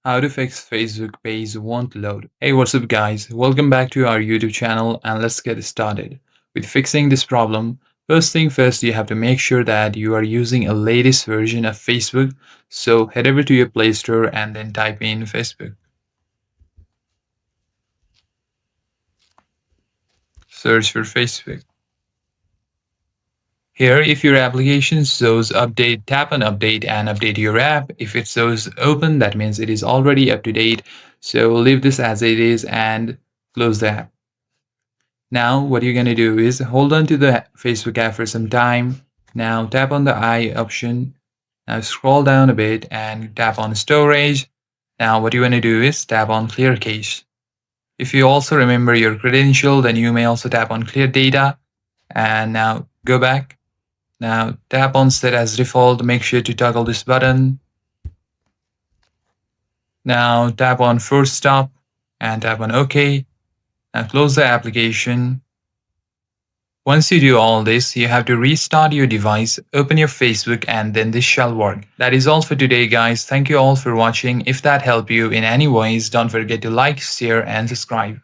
How to fix Facebook page won't load. Hey, what's up, guys? Welcome back to our YouTube channel, and let's get started with fixing this problem. First thing first, you have to make sure that you are using a latest version of Facebook. So head over to your Play Store and then type in Facebook. Search for Facebook. Here, if your application shows update, tap on update and update your app. If it shows open, that means it is already up to date. So leave this as it is and close the app. Now, what you're going to do is hold on to the Facebook app for some time. Now, tap on the I option. Now, scroll down a bit and tap on storage. Now, what you want to do is tap on clear cache. If you also remember your credential, then you may also tap on clear data. And now go back. Now, tap on set as default. Make sure to toggle this button. Now, tap on force stop and tap on OK. Now, close the application. Once you do all this, you have to restart your device, open your Facebook, and then this shall work. That is all for today, guys. Thank you all for watching. If that helped you in any ways, don't forget to like, share, and subscribe.